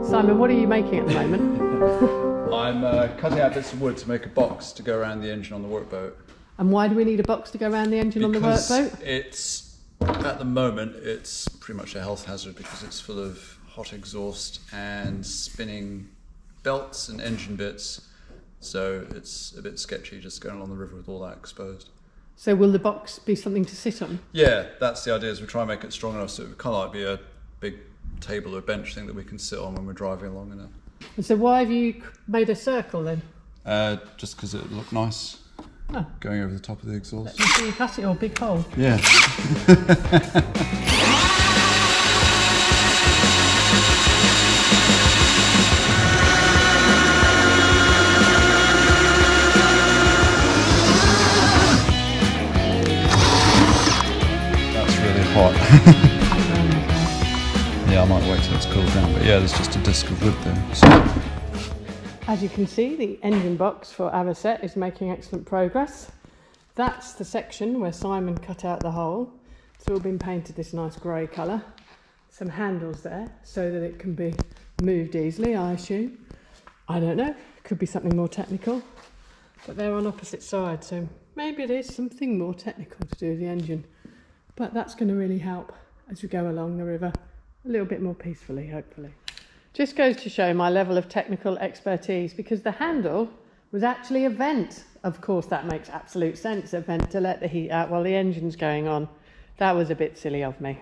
Simon, what are you making at the moment? I'm cutting out bits of wood to make a box to go around the engine on the workboat. And why do we need a box to go around the engine on the workboat? It's, at the moment, it's pretty much a health hazard because it's full of hot exhaust and spinning belts and engine bits. So it's a bit sketchy just going along the river with all that exposed. So will the box be something to sit on? Yeah, that's the idea, is we try and make it strong enough so it kind of like be a big table or bench thing that we can sit on when we're driving along in it. And so why have you made a circle then? Just because it looked nice, going over the top of the exhaust. So you cut it or big hole? Yeah. That's really hot. Yeah, I might wait till it's cooled down, but yeah, there's just a disc of wood there. So. As you can see, the engine box for Avocet is making excellent progress. That's the section where Simon cut out the hole. It's all been painted this nice grey colour. Some handles there so that it can be moved easily, I assume. I don't know, could be something more technical. But they're on opposite sides, so maybe it is something more technical to do with the engine. But that's going to really help as we go along the river a little bit more peacefully, hopefully. Just goes to show my level of technical expertise, because the handle was actually a vent. Of course, that makes absolute sense, a vent to let the heat out while the engine's going on. That was a bit silly of me.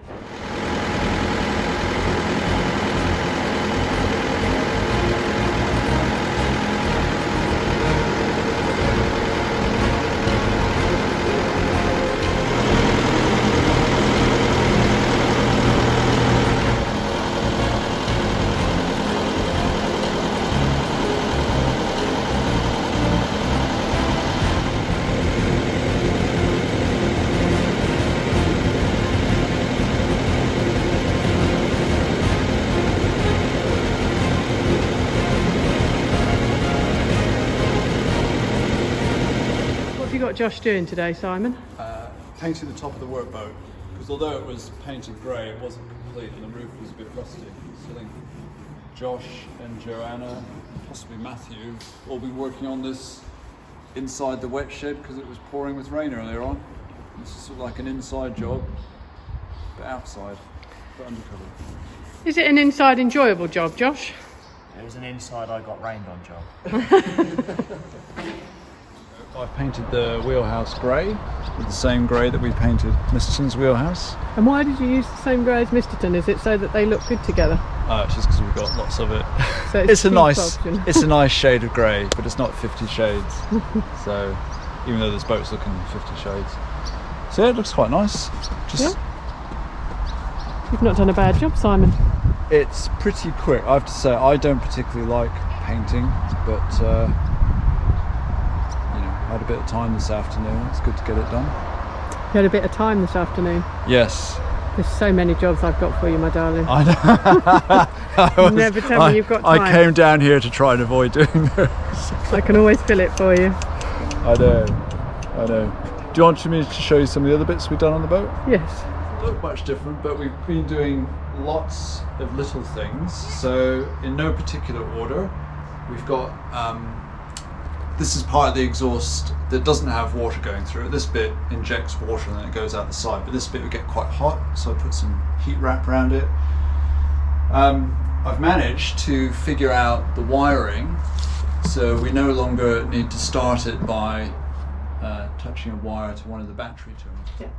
What have you got Josh doing today, Simon? Painting the top of the workboat, because although it was painted grey, it wasn't complete and the roof was a bit rusty. So I think Josh and Joanna, possibly Matthew, all been working on this inside the wet shed because it was pouring with rain earlier on. This is sort of like an inside job, but outside, but undercover. Is it an inside enjoyable job, Josh? It was an inside I got rained on job. I've painted the wheelhouse grey with the same grey that we painted Misterton's wheelhouse. And why did you use the same grey as Misterton? Is it so that they look good together? It's just because we've got lots of it. So it's a cheap nice, option. it's a nice shade of grey, but it's not 50 shades. So even though this boat's looking 50 shades, so yeah, it looks quite nice. Just You've not done a bad job, Simon. it's pretty quick. I have to say, I don't particularly like painting, but I had a bit of time this afternoon. It's good to get it done. You had a bit of time this afternoon. Yes. There's so many jobs I've got for you, my darling. I know. You never tell me you've got time. I came down here to try and avoid doing those. I can always fill it for you. I know. Do you want me to show you some of the other bits we've done on the boat? Yes. Look much different, but we've been doing lots of little things. So in no particular order, we've got this is part of the exhaust that doesn't have water going through it. This bit injects water and then it goes out the side, but this bit would get quite hot, so I put some heat wrap around it. I've managed to figure out the wiring, so we no longer need to start it by touching a wire to one of the battery terminals. Yeah.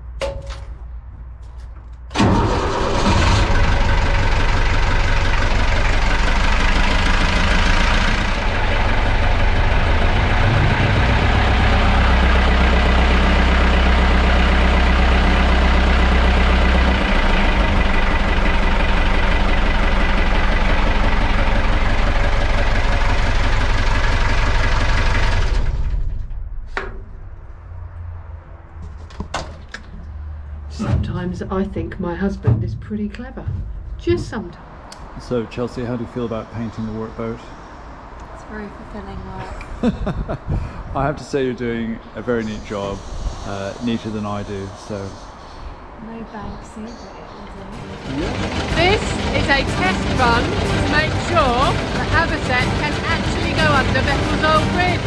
Sometimes I think my husband is pretty clever. Just sometimes. So Chelsea, how do you feel about painting the workboat? It's very fulfilling work. I have to say you're doing a very neat job, neater than I do, so. No Banksy, but it will do. This is is a test run to make sure that Avocet can actually go under Beccles Old Bridge.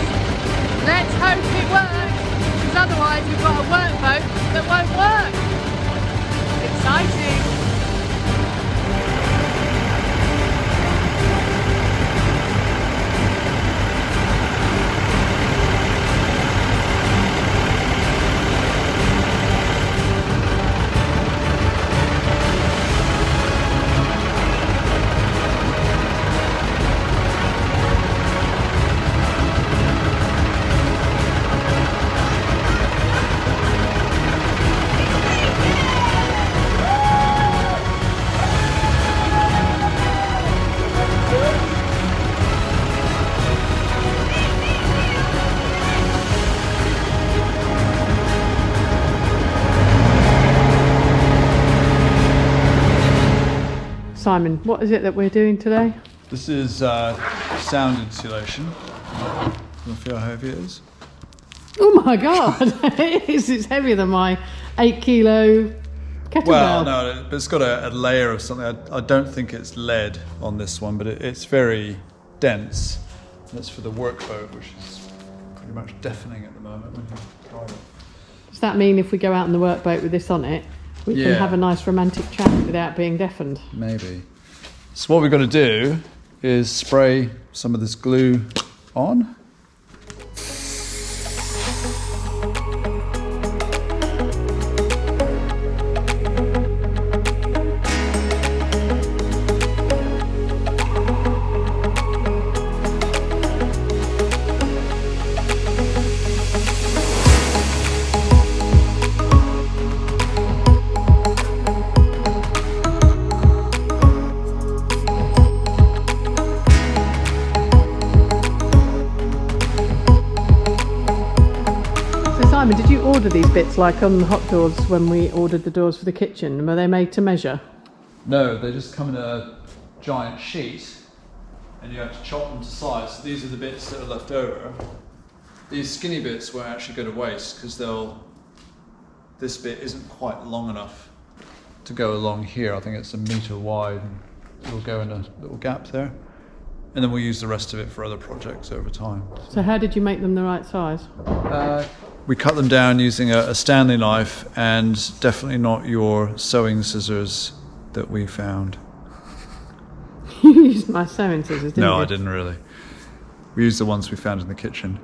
Let's hope it works, because otherwise we've got a workboat that won't work. Exciting. Simon, what is it that we're doing today? This is sound insulation. Can you feel how heavy it is? Oh my god, it is. It's heavier than my 8 kilo kettlebell. Well, no, but it's got a layer of something. I don't think it's lead on this one, but it's very dense. And it's for the workboat, which is pretty much deafening at the moment when you drive it. Does that mean if we go out in the workboat with this on it, we can have a nice romantic chat without being deafened? Maybe. So what we've got to do is spray some of this glue on. Simon, did you order these bits like on the hot doors when we ordered the doors for the kitchen? Were they made to measure? No, they just come in a giant sheet and you have to chop them to size. So these are the bits that are left over. These skinny bits won't actually go to waste because this bit isn't quite long enough to go along here. I think it's 1 metre wide and it'll go in a little gap there. And then we'll use the rest of it for other projects over time. So how did you make them the right size? We cut them down using a Stanley knife and definitely not your sewing scissors that we found. You used my sewing scissors, didn't you? No, I didn't really. We used the ones we found in the kitchen.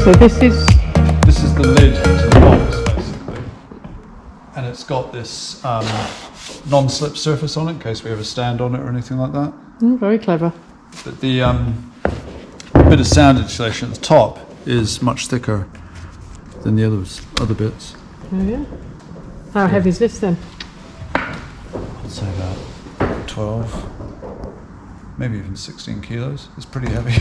So this is the lid to the box, basically. And it's got this non-slip surface on it in case we ever stand on it or anything like that. very clever. But the bit of sound insulation at the top is much thicker than the other bits. Oh yeah. How heavy is this then? I'd say about 12, maybe even 16 kilos. It's pretty heavy.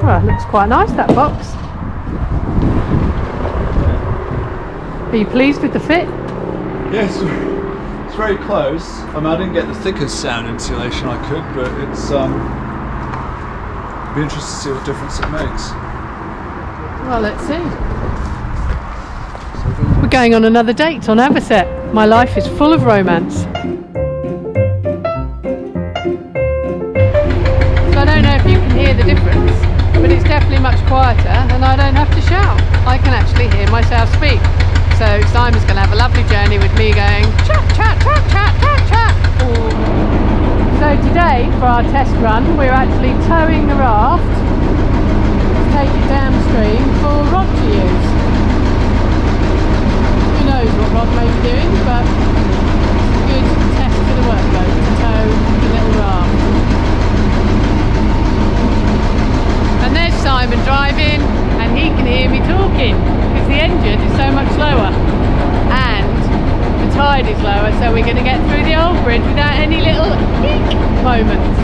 Well, it looks quite nice, that box. Are you pleased with the fit? Yes, it's very close. I mean, I didn't get the thickest sound insulation I could, but it's be interested to see what difference it makes. Well, let's see. We're going on another date on Avocet. My life is full of romance. So I don't know if you can hear the difference, but it's definitely much quieter and I don't have to shout. I can actually hear myself speak. So Simon's going to have a lovely journey with me going chat, chat, chat, chat, chat, chat. So today, for our test run, we're actually towing the raft to take it downstream for Rod to use. Who knows what Rod may be doing, but it's a good test for the workboat to tow the little raft. And there's Simon driving, and he can hear me talking because the engine is so much slower and the tide is lower, so we're going to get through the old bridge without any little eek moments.